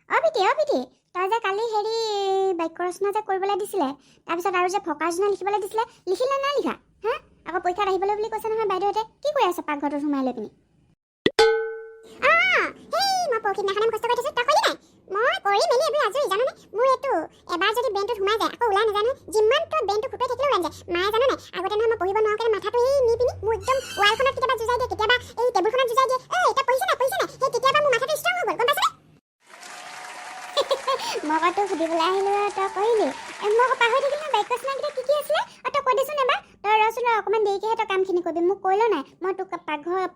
অ পিতি তই যে কালি হেৰি বাক্য ৰচনা যে কৰিবলৈ দিছিলে তাৰপিছত আৰু যে ফকা ৰচনা লিখিবলৈ দিছিলে লিখিলে না লিখা হা আকৌ পৰীক্ষাত আহিবলৈ বুলি কৈছে নহয় বাইদেউহঁতে কি কৰি আছে পাকঘৰটোত সোমাই লৈ পিনি মই পৰখিদিনাখনে মুখস্থ কৰি থৈছো তই কৰিলি নাই মই কৰি মেলি এইবোৰ আজৰি জানো নে মোৰ এইটো এবাৰ যদি ব্ৰেইনটোত সোমাই যায় আকৌ ওলাই নাজানো যিমান তোৰ ব্ৰেইনটো ফুটাই থাকিলেও ওলাই যায় মায়ে জানো নাই আগতে নহয় মই পঢ়িব নোৱাৰো কাৰণে মাথাটো এই নি পিনি মোৰ একদম ৱালখনত কেতিয়াবা যুজাই দিয়ে কেতিয়াবা এই টেবুলখনত যুজাই দিয়ে এতিয়া পঢ়িছে নাই সেই তেতিয়াবা মোৰ মাথাটো ষ্ট্ৰং হৈ গ'ল গম পাইছনে মই আকৌ তোক সুধিবলৈ আহিলোঁ তই কৰিলি মই আকৌ পাহৰি থাকিলোঁ বাক্য ৰচনাকেইটা কি আছিলে তই কৈ দেচোন এবাৰ তই ৰচোন অকণমান দেৰিকৈহে তই কামখিনি কৰিবি মোক কৈলো নাই মই তোক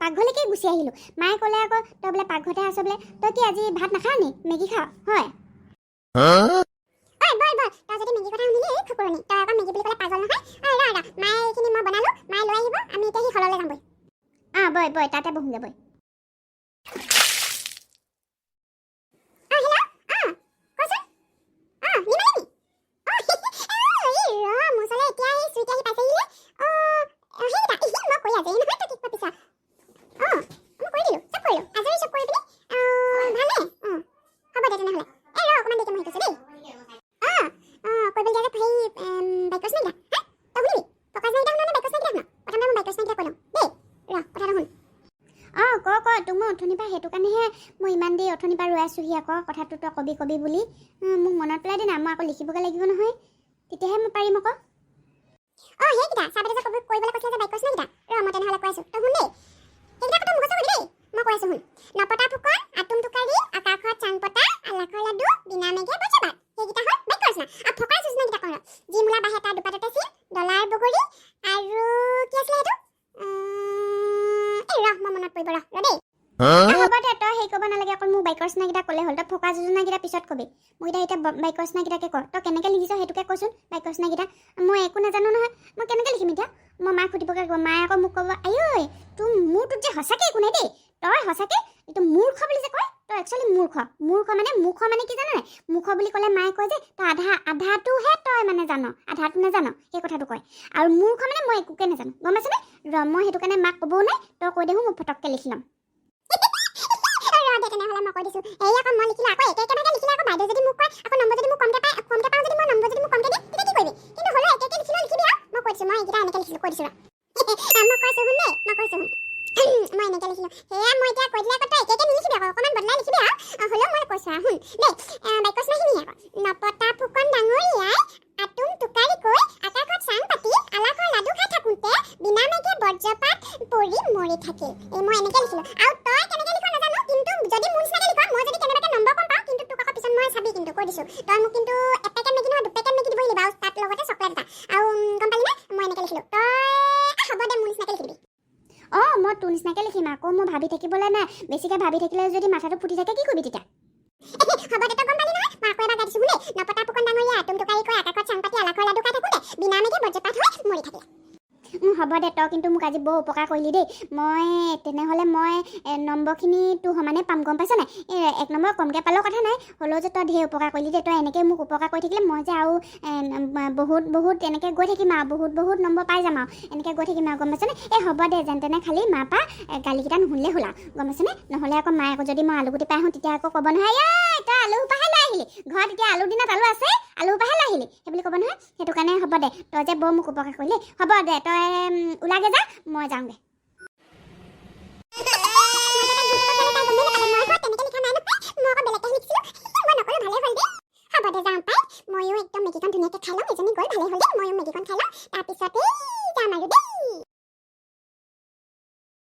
পাকঘৰলৈকে গুচি আহিলোঁ মায়ে ক'লে আকৌ তই বোলে পাকঘৰতে আছ বোলে তই কি আজি ভাত নাখাৱ নি মেগী খাৱ হয় তই যদি মেগী কথা শুনিলি খুকুৰণি তই আকৌ মেগী বুলি ক'লে পাগল নহয় মায়ে এইখিনি মই বনালোঁ মায়ে লৈ আহিব আমি এতিয়া সি হললৈ যাম বই তাতে বহোঁগৈ বই সেইটো কাৰণেহে মই ইমান দেৰি অথনিৰ পৰা ৰৈ আছোঁহি আকৌ কথাটো তই কবি বুলি মোক মনত পেলাই দে না মই আকৌ লিখিবগৈ লাগিব নহয় তেতিয়াহে মই পাৰিম আকৌ সেইকেইটা চাবলৈ যে কৰিবলৈ কৈছিলে যে বাক্য ৰচনাকেইটা মই তেনেহ'লে কৈ আছোঁ তই শুন দেই সেইকেইটা কথা মুখস্থ কৰিবি দেই মই কৈ আছোঁ শুন নপতা ফুকন আতুম টোকাৰী আকাশত চাং পতা আলাখৰ লাডু বিনা মেঘে বজ্ৰপাত সেইকেইটা হ'ল বাক্য ৰচনা আৰু ফকা ৰচনাকেইটা কওঁ যি মূলা বাহে তাৰ দুপাততে চিন ডলাৰ বগৰী আৰু কি আছিলে সেইটো মই মনত পৰিব দেই হ'ব দে তই সেই ক'ব নালাগে অকল মোক বাক্য ৰচনাকেইটা ক'লে হ'ল তই ফকা যোজনাকেইটা পিছত কবি মোক এতিয়া বাক্য ৰচনাকেইটাকে ক তই কেনেকৈ লিখিছ সেইটোকে কচোন বাক্য ৰচনাকেইটা মই একো নাজানো নহয় মই কেনেকৈ লিখিম এতিয়া মই মাক সুধিবগৈ ক'ব মায়ে আকৌ মোক ক'ব আই মোৰটোত যে সঁচাকৈ একো নাই দেই তই সঁচাকৈ এইটো মূৰ্খ বুলি যে কয় তই একচুৱেলি মূৰ্খ মানে কি জানো নাই মূৰ্খ বুলি ক'লে মায়ে কয় যে তই আধাটোহে তই মানে জান আধাটো নাজানো সেই কথাটো কয় আৰু মূৰ্খ মানে মই একোকে নাজানো গম পাইছনে মই সেইটো কাৰণে মাক ক'বও নাই তই কৈ দেহোঁ মই ফটককৈ লিখি ল'ম তেনেহ'লে মই কৈ দিছোঁ এই আকৌ মই লিখিলে আকৌ একেভাগে লিখিলে আকৌ বাইদেউ যদি মোক কয় আকৌ নম্বৰ যদি মোক কমকৈ পাওঁ যদি মই নম্বৰ যদি মোক কমকৈ দিয়ে তেতিয়া কি কৰিবি কিন্তু হ'লেও একে লিখিলেও লিখিবি আৰু মই কৈ দিছোঁ মই এইকেইটা এনেকৈ লিখিলোঁ কৈ দিছোঁ মই কৈছোঁ শুন দেই মই কৈছোঁ মই এনেকৈ লিখিলোঁ সেয়া মই এতিয়া কৈ দিলে আকৌ তই একে নিলিখিবি আকৌ অকণমান বদলাই লিখিবি আৰু হ'লেও মই কৈছোঁ শুন দেই বাক্য ৰচনাখিনি আকৌ নপতা ফুকন ডাঙৰীয়াই আতুম টোকাৰীকৈ আকাশত চাং পাতি আলাখৰ লাডু খাই থাকোঁতে বিনা মেঘে বজ্ৰপাত পৰি মৰি থাকিল মই এনেকৈ লিখিলোঁ আৰু তই কেনেকৈ লিখ নাজানো কিন্তু যদি মোৰ নিচিনাকৈ লিখ মই যদি কেনেবাকৈ নম্বৰ কম পাওঁ কিন্তু তোক আকৌ পিছত মই চাবি কিন্তু কৈ দিছোঁ তই মোক কিন্তু এপেকেট মেগী নহয় দুপেকেট মেগী দিবই লাগিব আৰু তাত লগতে চকলেট এটা আৰু গম পালি নে মই এনেকৈ লিখিলোঁ তই হ'ব দে মোৰ নিচিনাকৈ লিখিবি মই তোৰ নিচিনাকৈ লিখিম আকৌ মই ভাবি থাকিবলৈ নাই বেছিকৈ ভাবি থাকিলে যদি মাথাটো ফুটি থাকে কি কৰিবি তেতিয়া হ'ব দে তই গম পালি নহয় মই আকৌ এবাৰ গাই দিছোঁ শুনে নপতা ফুকন ডাঙৰীয়া আতুম টোকাৰীকৈ আকাশত চাং পাতি আলাখৰ লাডু খাই থাকোঁতে বিনা মেঘে বজ্ৰপাত হৈ মৰি থাকিলে হ'ব দে তই কিন্তু মোক আজি বৰ উপকাৰ কৰিলি দেই মই তেনেহ'লে মই নম্বৰখিনি তোৰ সমানে পাম গম পাইছ নাই এক নম্বৰ কমকৈ পালেও কথা নাই হ'লেও যে তই ধেৰ উপকাৰ কৰিলি দেই তই এনেকৈ মোক উপকাৰ কৰি থাকিলে মই যে আৰু বহুত এনেকৈ গৈ থাকিম আৰু বহুত নম্বৰ পাই যাম আৰু এনেকৈ গৈ থাকিম আৰু গম পাইছনে হ'ব দে যেন তেনে খালি মাৰ পৰা গালিকেইটা নুশুনিলে হ'ল আৰু গম পাইছনে নহ'লে আকৌ মায়ে আকৌ যদি মই আলুগুটি পাই আহোঁ তেতিয়া আকৌ ক'ব নহয় তই আলু সোপাহে লৈ আহিলি ঘৰত এতিয়া আলুৰ দিনত আলু আছে আলু সোপাহে লৈ আহিলি সেইবুলি ক'ব নহয় সেইটো কাৰণে হ'ব দে তই যে বৰ মোক উপকাৰ কৰিলি হ'ব দে তই ওলাগে যা মই যাওঁগে ময়ো একদম মেগীখন ধুনীয়াকৈ খাই লওঁ এজনী গ'ল ভালে হ'ল দেই ময়ো মেগীখন খাই লওঁ তাৰপিছতে যাম